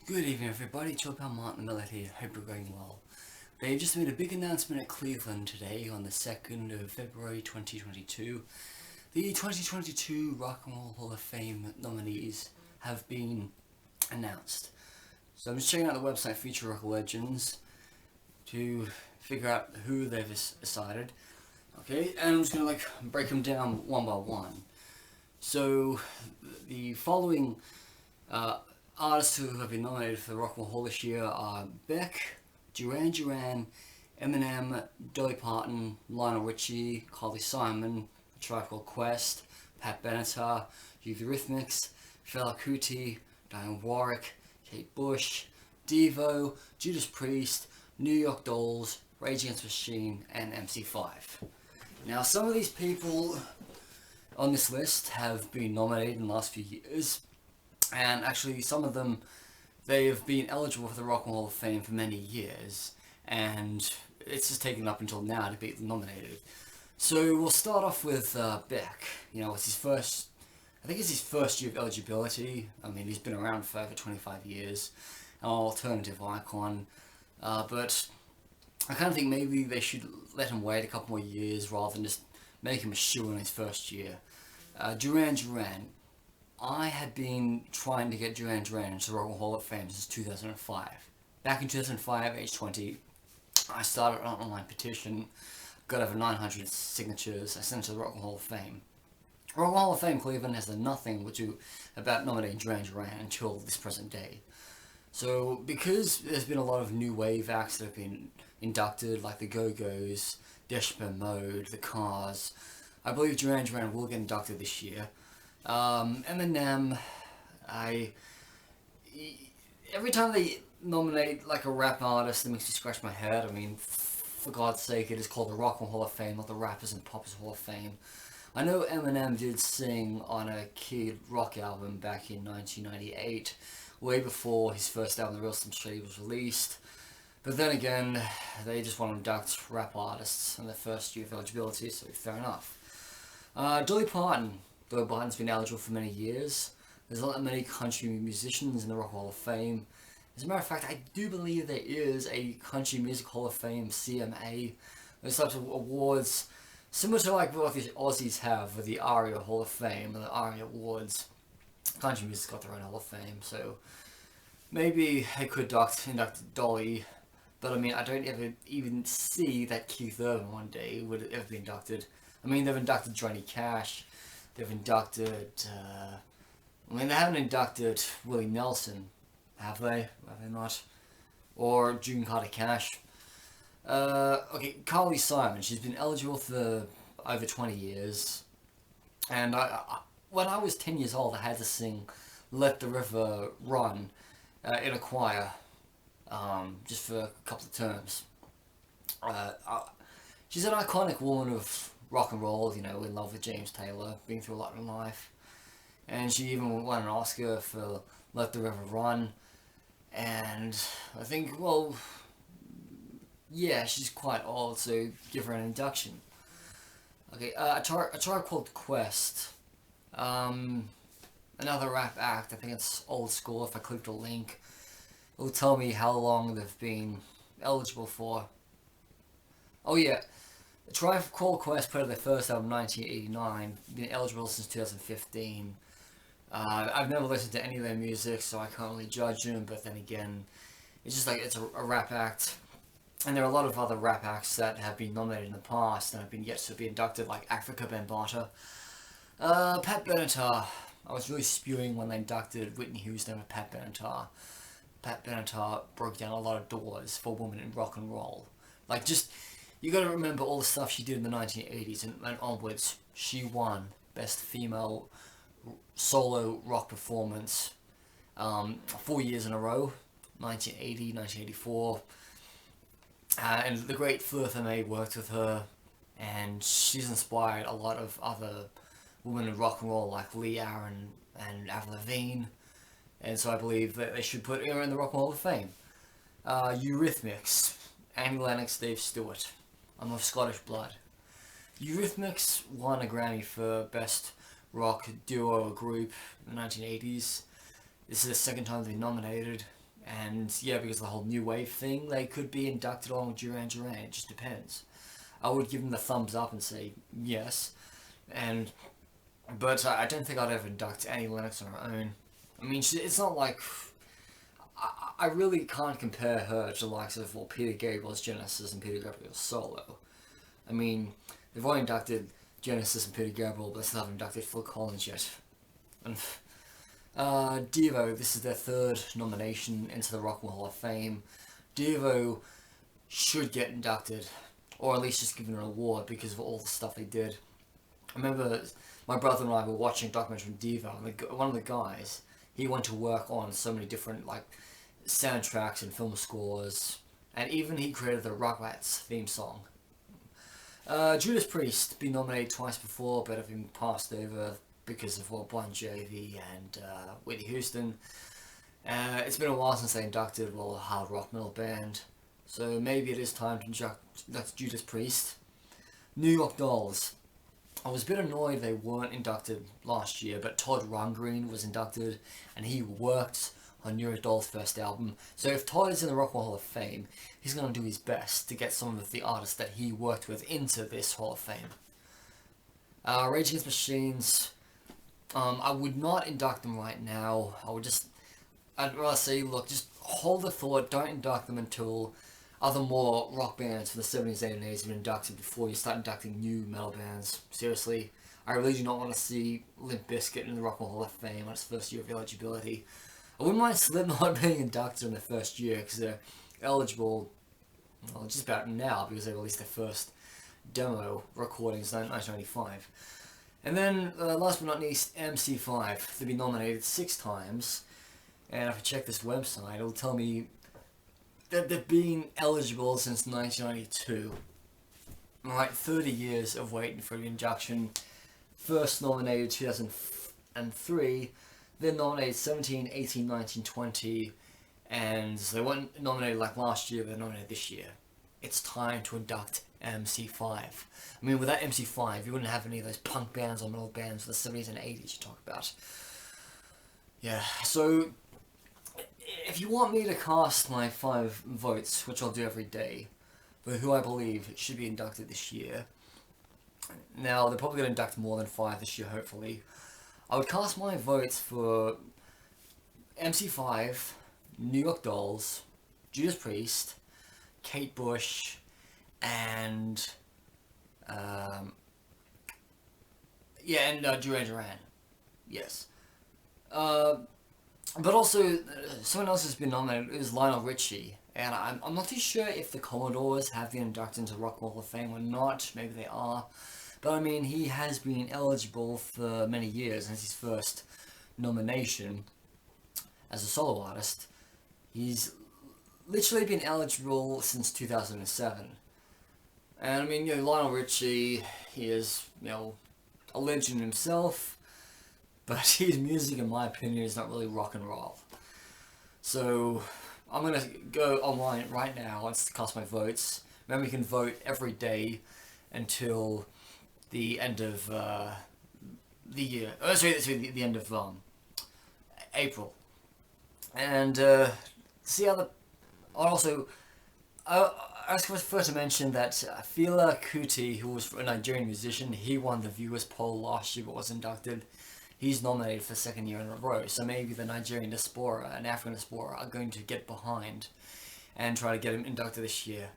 Good evening everybody, Martin Millet here, hope you're going well. They just made a big announcement at Cleveland today on the 2nd of February 2022. The 2022 Rock and Roll Hall of Fame nominees have been announced. So I'm just checking out the website Future Rock Legends to figure out who they've decided. Okay, and I'm just going to break them down one by one. So the following artists who have been nominated for the Rock and Roll Hall this year are Beck, Duran Duran, Eminem, Dolly Parton, Lionel Richie, Carly Simon, A Tribe Called Quest, Pat Benatar, Eurythmics, Fela Cootie, Diane Warwick, Kate Bush, Devo, Judas Priest, New York Dolls, Rage Against the Machine, and MC5. Now, some of these people on this list have been nominated in the last few years, and actually some of them, they have been eligible for the Rock and Roll Hall of Fame for many years, and it's just taken up until now to be nominated. So we'll start off with Beck. It's his first, I think it's his first year of eligibility. I mean, he's been around for over 25 years, an alternative icon, but I kind of think maybe they should let him wait a couple more years rather than just make him a shoo in his first year. Duran Duran. I had been trying to get Duran Duran into the Rock and Roll Hall of Fame since 2005. Back in 2005, age 20, I started an online petition, got over 900 signatures, I sent it to the Rock and Roll Hall of Fame. Rock and Roll Hall of Fame Cleveland has done nothing about nominating Duran Duran until this present day. So, because there's been a lot of new wave acts that have been inducted, like the Go-Go's, Dipshit Mode, the Cars, I believe Duran Duran will get inducted this year. Eminem, every time they nominate like a rap artist, it makes me scratch my head. I mean, for God's sake, it is called the Rock and Roll Hall of Fame, not the Rappers and Poppers Hall of Fame. I know Eminem did sing on a Kid Rock album back in 1998, way before his first album, The Real Slim Shady, was released. But then again, they just want to induct rap artists in their first year of eligibility, so fair enough. Dolly Parton. Dolly Parton's been eligible for many years. There's not that many country musicians in the Rock Hall of Fame. As a matter of fact, I do believe there is a Country Music Hall of Fame, CMA. Those types of awards, similar to like what the Aussies have with the ARIA Hall of Fame and the ARIA Awards. Country music's got their own Hall of Fame, so maybe they could induct Dolly, but I mean, I don't ever even see that Keith Urban one day would ever be inducted. I mean, they've inducted Johnny Cash. They've inducted, they haven't inducted Willie Nelson, have they? Have they not? Or June Carter Cash. Okay, Carly Simon, she's been eligible for over 20 years. And when I was 10 years old, I had to sing Let the River Run in a choir, just for a couple of terms. She's an iconic woman of rock and roll, in love with James Taylor, been through a lot in life. And she even won an Oscar for Let the River Run. And I think, well, yeah, she's quite old, so give her an induction. Okay, A Tribe Called Quest. Another rap act, I think it's old school. If I click the link, it'll tell me how long they've been eligible for. Oh yeah. A Tribe Called Quest put out their first album in 1989, been eligible since 2015. I've never listened to any of their music, so I can't really judge them, but then again, it's just like, it's a rap act. And there are a lot of other rap acts that have been nominated in the past and have been yet to be inducted, like Africa Bambaataa. Pat Benatar. I was really spewing when they inducted Whitney Houston with Pat Benatar. Pat Benatar broke down a lot of doors for women in rock and roll. You gotta remember all the stuff she did in the 1980s and onwards. She won Best Female Solo Rock Performance 4 years in a row, 1980, 1984. And the great Fleur May worked with her, and she's inspired a lot of other women in rock and roll like Lee Aaron and Avril Lavigne. And so I believe that they should put her in the Rock and Roll Hall of Fame. Eurythmics, Annie Lennox, Dave Stewart. I'm of Scottish blood. Eurythmics won a Grammy for Best Rock Duo or Group in the 1980s. This is the second time they've been nominated, And yeah, because of the whole new wave thing, they could be inducted along with Duran Duran. It just depends. I would give them the thumbs up and say yes, but I don't think I'd ever induct Annie Lennox on her own. I mean, it's not like I really can't compare her to the likes of Peter Gabriel's Genesis and Peter Gabriel's Solo. I mean, they've already inducted Genesis and Peter Gabriel, but they still haven't inducted Phil Collins yet. And Devo, this is their third nomination into the Rock and Roll Hall of Fame. Devo should get inducted, or at least just given an award because of all the stuff they did. I remember my brother and I were watching a documentary on Devo, and one of the guys, he went to work on so many different like soundtracks and film scores, and even he created the Rugrats theme song. Judas Priest, been nominated twice before, but have been passed over because of Bon Jovi and Whitney Houston. It's been a while since they inducted a hard rock metal band, so maybe it is time to induct Judas Priest. New York Dolls. I was a bit annoyed they weren't inducted last year, but Todd Rundgren was inducted, and he worked on New York Dolls' first album. So if Todd is in the Rock and Roll Hall of Fame, he's going to do his best to get some of the artists that he worked with into this Hall of Fame. Rage Against the Machines. I would not induct them right now. I'd rather say, look, just hold the thought, don't induct them until other more rock bands from the 70s and 80s have been inducted before you start inducting new metal bands. Seriously, I really do not want to see Limp Bizkit in the Rock and Roll Hall of Fame on its first year of eligibility. I wouldn't mind Slipknot being inducted in their first year because they're eligible, well, just about now because they released their first demo recordings in 1995. And then, last but not least, MC5. They've been nominated 6 times, and if I check this website, it'll tell me that they've been eligible since 1992. Alright, 30 years of waiting for the induction. First nominated 2003, then nominated 17, 18, 19, 20, and they weren't nominated like last year, they're nominated this year. It's time to induct MC5. I mean, without MC5, you wouldn't have any of those punk bands or metal bands of the 70s and 80s you talk about. Yeah, so if you want me to cast my 5 votes, which I'll do every day, for who I believe should be inducted this year, now they're probably going to induct more than 5 this year, hopefully, I would cast my votes for MC5, New York Dolls, Judas Priest, Kate Bush, and Duran Duran. Yes. But also, someone else has been nominated is Lionel Richie, and I'm not too sure if the Commodores have been inducted into Rock and Roll Hall of Fame or not. Maybe they are. But I mean, he has been eligible for many years, and it's his first nomination as a solo artist. He's literally been eligible since 2007. And I mean, Lionel Richie, he is, a legend himself, but his music, in my opinion, is not really rock and roll. So, I'm going to go online right now and cast my votes. Remember, you can vote every day until the end of the year. The end of April. And see how also, I was first to mention that Fela Kuti, who was a Nigerian musician, he won the Viewers poll last year but was inducted. He's nominated for the 2nd year in a row, so maybe the Nigerian diaspora and African diaspora are going to get behind and try to get him inducted this year.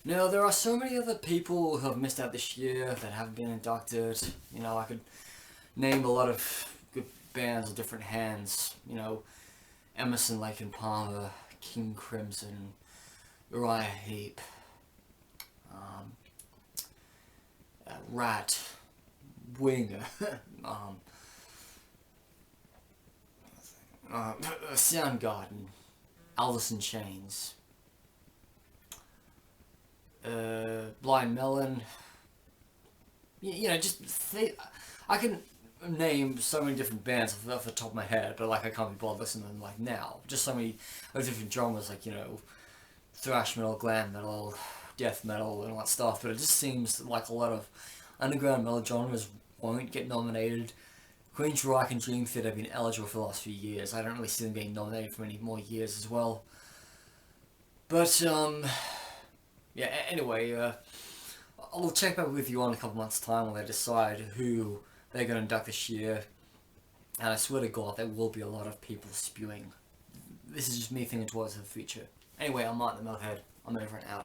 Now, there are so many other people who have missed out this year that haven't been inducted. I could name a lot of good bands with different hands. Emerson, Lake and Palmer, King Crimson, Uriah Heep, Rat, Winger, Soundgarden, Alice in Chains, Blind Melon. I can name so many different bands off the top of my head, but I can't be bothered listening to them now. Just so many different genres, thrash metal, glam metal, death metal, and all that stuff. But it just seems like a lot of underground metal genres won't get nominated Queen's Rock and Dream Theater have been eligible for the last few years. I don't really see them getting nominated for many more years as well. But, yeah, anyway, I'll check back with you on a couple months' time when they decide who they're going to induct this year. And I swear to God, there will be a lot of people spewing. This is just me thinking towards the future. Anyway, I'm Martin the Metalhead. I'm over and out.